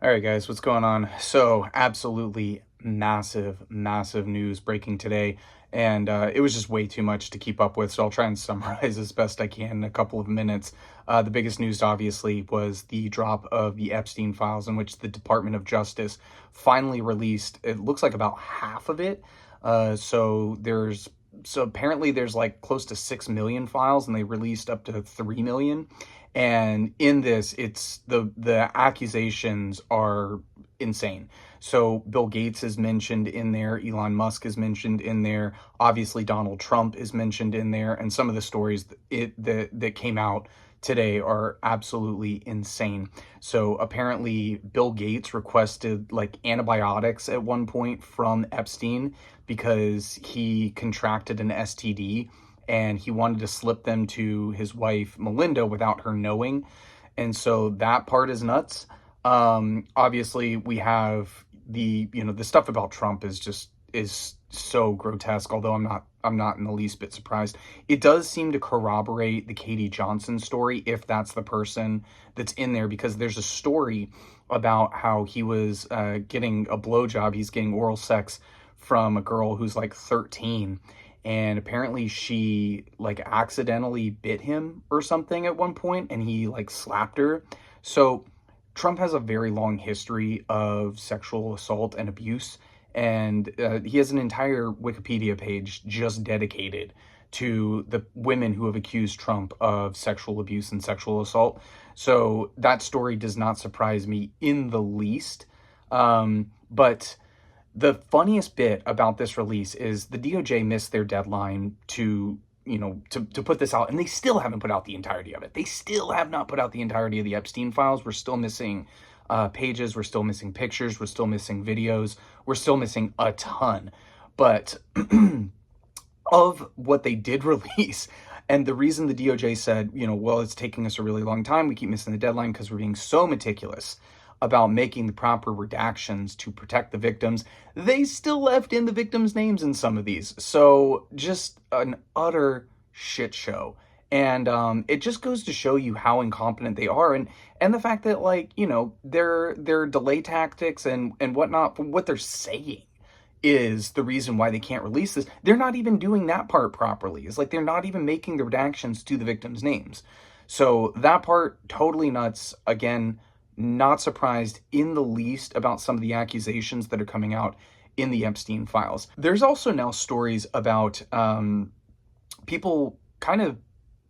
All right, guys, what's going on? So, absolutely massive news breaking today, and it was just way too much to keep up with. So, I'll try and summarize as best I can in a couple of minutes. The biggest news, obviously, was the drop of the Epstein files, in which the Department of Justice finally released. It looks like about half of it. So apparently there's like close to 6 million files, and they released up to 3 million. And in this, it's the accusations are insane. So Bill Gates is mentioned in there, Elon Musk is mentioned in there, obviously Donald Trump is mentioned in there, and some of the stories that came out today are absolutely insane. So apparently Bill Gates requested like antibiotics at one point from Epstein because he contracted an STD, and he wanted to slip them to his wife Melinda without her knowing. And so that part is nuts. Obviously we have the stuff about Trump is so grotesque, although I'm not in the least bit surprised. It does seem to corroborate the Katie Johnson story, if that's the person that's in there, because there's a story about how he was getting a blowjob. He's getting oral sex from a girl who's like 13, and apparently she like accidentally bit him or something at one point, and he like slapped her. So Trump has a very long history of sexual assault and abuse, and he has an entire Wikipedia page just dedicated to the women who have accused Trump of sexual abuse and sexual assault. So that story does not surprise me in the least. But the funniest bit about this release is the DOJ missed their deadline to put this out, and they still haven't put out the entirety of it. They still have not put out the entirety of the Epstein files. We're still missing pages, we're still missing pictures, we're still missing videos, we're still missing a ton. But of what they did release, and the reason the DOJ said, well, it's taking us a really long time, we keep missing the deadline because we're being so meticulous about making the proper redactions to protect the victims, they still left in the victims' names in some of these. So just an utter shit show. And it just goes to show you how incompetent they are, and the fact that their delay tactics and whatnot, what they're saying is the reason why they can't release this. They're not even doing that part properly. It's like they're not even making the redactions to the victims' names. So that part, totally nuts. Again, not surprised in the least about some of the accusations that are coming out in the Epstein files. There's also now stories about people kind of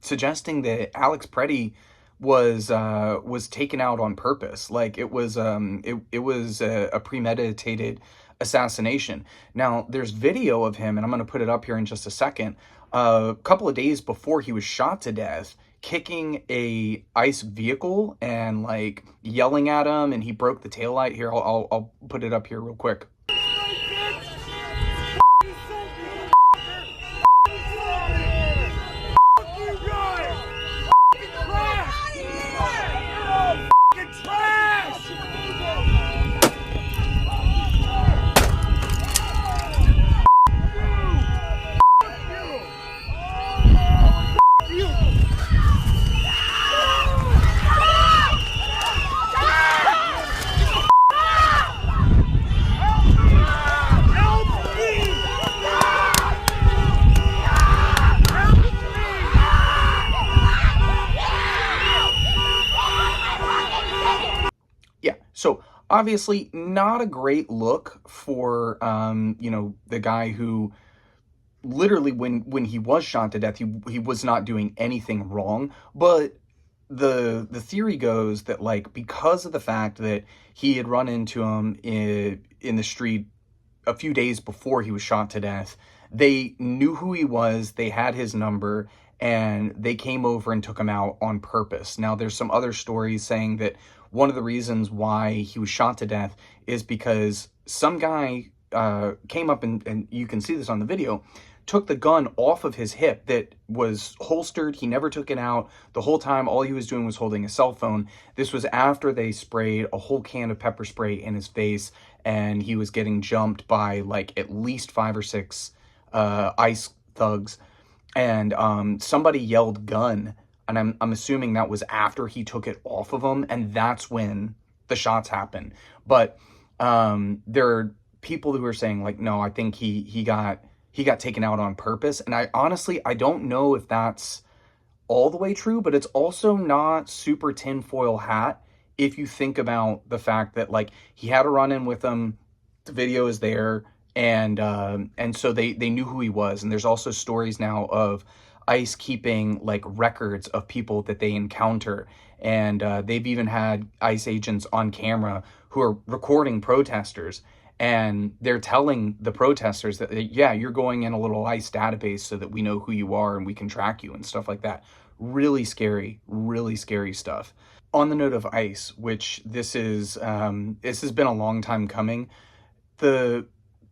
suggesting that Alex Pretti was taken out on purpose, like it was a premeditated assassination. Now there's video of him, and I'm going to put it up here in just a second. A couple of days before he was shot to death, kicking a ICE vehicle and like yelling at him, and he broke the taillight. Here, I'll put it up here real quick. So obviously not a great look for, the guy who literally when he was shot to death, he was not doing anything wrong. But the theory goes that like, because of the fact that he had run into him in the street a few days before he was shot to death, they knew who he was, they had his number, and they came over and took him out on purpose. Now, there's some other stories saying that one of the reasons why he was shot to death is because some guy came up, and you can see this on the video, took the gun off of his hip that was holstered. He never took it out. The whole time, all he was doing was holding a cell phone. This was after they sprayed a whole can of pepper spray in his face, and he was getting jumped by like at least 5 or 6 ICE thugs. And somebody yelled gun, and I'm assuming that was after he took it off of him, and that's when the shots happen. But there are people who are saying like, no, I think he got taken out on purpose. And I don't know if that's all the way true, but it's also not super tinfoil hat if you think about the fact that like he had a run in with them, the video is there, and so they knew who he was. And there's also stories now of ICE keeping like records of people that they encounter, and they've even had ICE agents on camera who are recording protesters, and they're telling the protesters that yeah, you're going in a little ICE database so that we know who you are and we can track you and stuff like that. Really scary stuff. On the note of ICE, which this has been a long time coming, the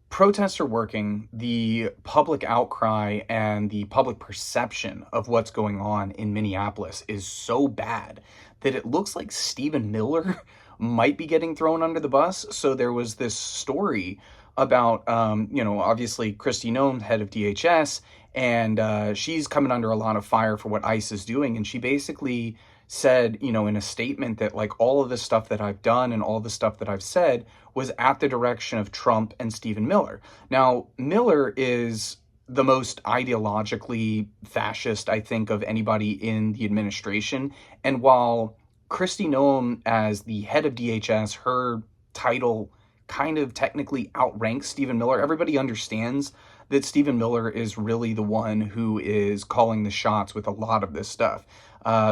protests are working, the public outcry and the public perception of what's going on in Minneapolis is so bad that it looks like Stephen Miller might be getting thrown under the bus. So there was this story about, obviously Kristi Noem, head of DHS, and she's coming under a lot of fire for what ICE is doing. And she basically said, in a statement that like all of the stuff that I've done and all the stuff that I've said was at the direction of Trump and Stephen Miller. Now, Miller is the most ideologically fascist, I think, of anybody in the administration. And while Kristi Noem, as the head of DHS, her title kind of technically outranks Stephen Miller, everybody understands that Stephen Miller is really the one who is calling the shots with a lot of this stuff.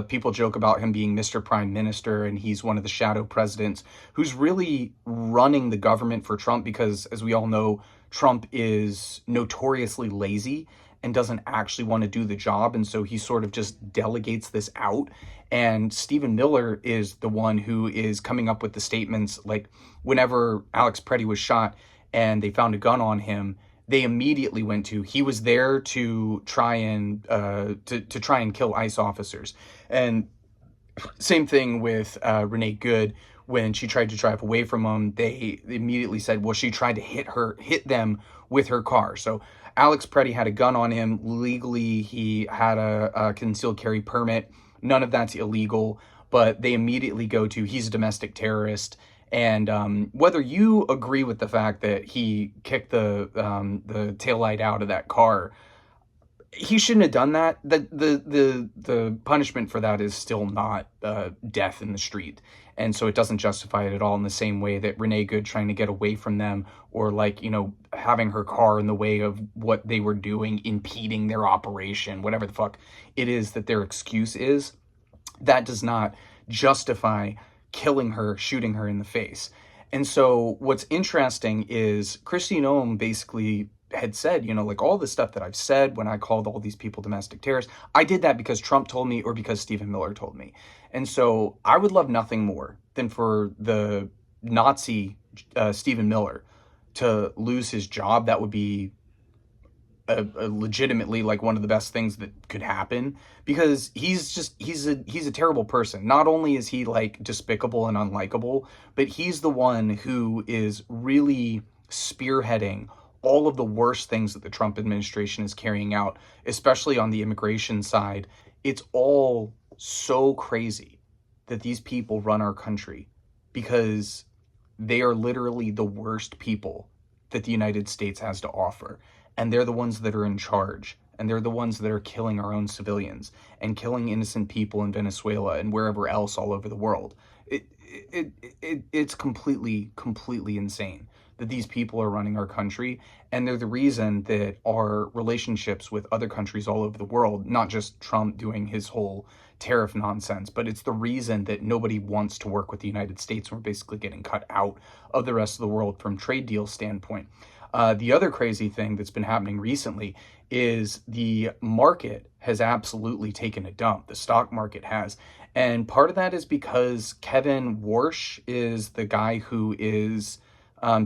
People joke about him being Mr. Prime Minister, and he's one of the shadow presidents who's really running the government for Trump because, as we all know, Trump is notoriously lazy and doesn't actually want to do the job. And so he sort of just delegates this out. And Stephen Miller is the one who is coming up with the statements. Like whenever Alex Pretti was shot and they found a gun on him, they immediately went to, he was there to try and try and kill ICE officers. And same thing with Renee Good. When she tried to drive away from him, they immediately said, well, she tried to hit them with her car. So Alex Pretti had a gun on him legally. He had a concealed carry permit. None of that's illegal, but they immediately go to, he's a domestic terrorist. And whether you agree with the fact that he kicked the taillight out of that car, he shouldn't have done that. The punishment for that is still not death in the street. And so it doesn't justify it at all in the same way that Renee Good trying to get away from them, or like, having her car in the way of what they were doing, impeding their operation, whatever the fuck it is that their excuse is, that does not justify killing her, shooting her in the face. And so what's interesting is Kristi Noem basically had said, like all the stuff that I've said when I called all these people domestic terrorists, I did that because Trump told me or because Stephen Miller told me. And so I would love nothing more than for the Nazi Stephen Miller to lose his job. That would be a legitimately like one of the best things that could happen, because he's a terrible person. Not only is he like despicable and unlikable, but he's the one who is really spearheading all of the worst things that the Trump administration is carrying out, especially on the immigration side. It's all so crazy that these people run our country because they are literally the worst people that the United States has to offer. And they're the ones that are in charge. And they're the ones that are killing our own civilians and killing innocent people in Venezuela and wherever else all over the world. It's completely insane that these people are running our country, and they're the reason that our relationships with other countries all over the world, not just Trump doing his whole tariff nonsense, but it's the reason that nobody wants to work with the United States. We're basically getting cut out of the rest of the world from trade deal standpoint. The other crazy thing that's been happening recently is the market has absolutely taken a dump. The stock market has. And part of that is because Kevin Warsh is the guy who is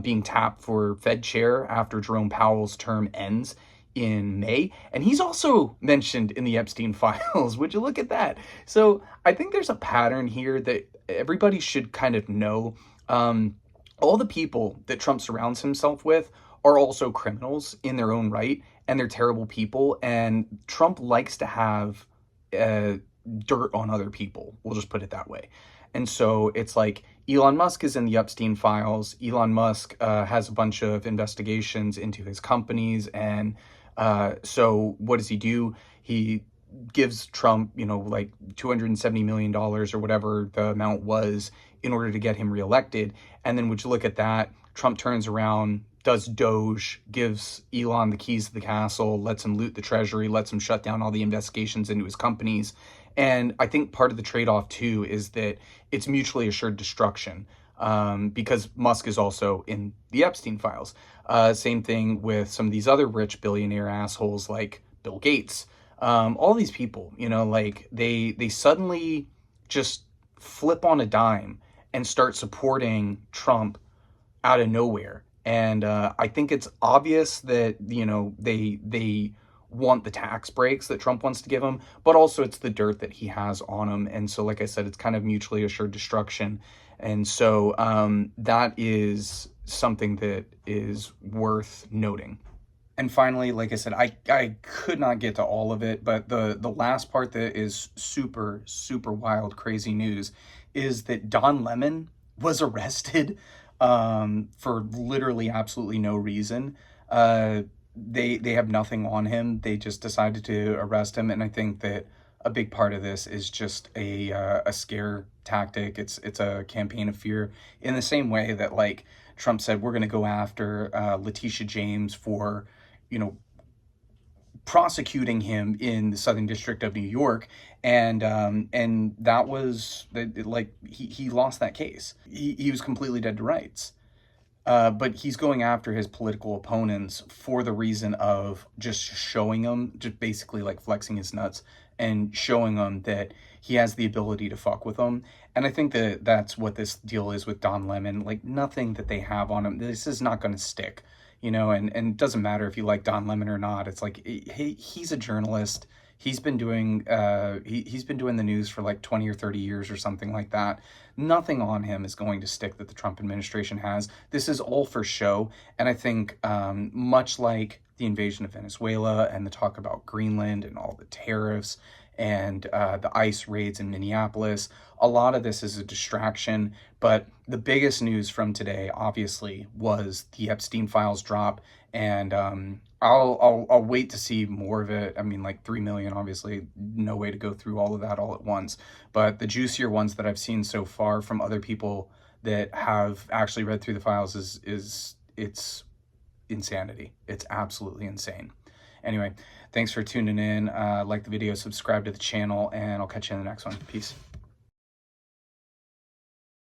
being tapped for Fed chair after Jerome Powell's term ends in May. And he's also mentioned in the Epstein files. Would you look at that? So I think there's a pattern here that everybody should kind of know. All the people that Trump surrounds himself with are also criminals in their own right, and they're terrible people. And Trump likes to have dirt on other people. We'll just put it that way. And so it's like Elon Musk is in the Epstein files. Elon Musk has a bunch of investigations into his companies. And so what does he do? He gives Trump, like $270 million or whatever the amount was in order to get him reelected. And then would you look at that, Trump turns around, does Doge, gives Elon the keys to the castle, lets him loot the treasury, lets him shut down all the investigations into his companies. And I think part of the trade-off too is that it's mutually assured destruction, because Musk is also in the Epstein files. Same thing with some of these other rich billionaire assholes like Bill Gates. All these people, like they suddenly just flip on a dime and start supporting Trump out of nowhere. And I think it's obvious that they want the tax breaks that Trump wants to give him, but also it's the dirt that he has on him. And so, like I said, it's kind of mutually assured destruction. And so that is something that is worth noting. And finally, like I said, I could not get to all of it, but the last part that is super, super wild, crazy news is that Don Lemon was arrested for literally absolutely no reason. They have nothing on him. They just decided to arrest him, and I think that a big part of this is just a scare tactic. It's a campaign of fear, in the same way that like Trump said we're going to go after Letitia James for prosecuting him in the Southern District of New York, and that was like he lost that case. He was completely dead to rights. But he's going after his political opponents for the reason of just showing them, just basically like flexing his nuts and showing them that he has the ability to fuck with them. And I think that that's what this deal is with Don Lemon. Like, nothing that they have on him, this is not going to stick, and it doesn't matter if you like Don Lemon or not. It's like, he's a journalist. He's been doing he's been doing the news for like 20 or 30 years or something like that. Nothing on him is going to stick that the Trump administration has. This is all for show. And I think much like the invasion of Venezuela and the talk about Greenland and all the tariffs and the ICE raids in Minneapolis, a lot of this is a distraction. But the biggest news from today, obviously, was the Epstein files drop. And I'll wait to see more of it. I mean, like 3 million, obviously, no way to go through all of that all at once. But the juicier ones that I've seen so far from other people that have actually read through the files is it's insanity. It's absolutely insane. Anyway, thanks for tuning in. Like the video, subscribe to the channel, and I'll catch you in the next one. Peace.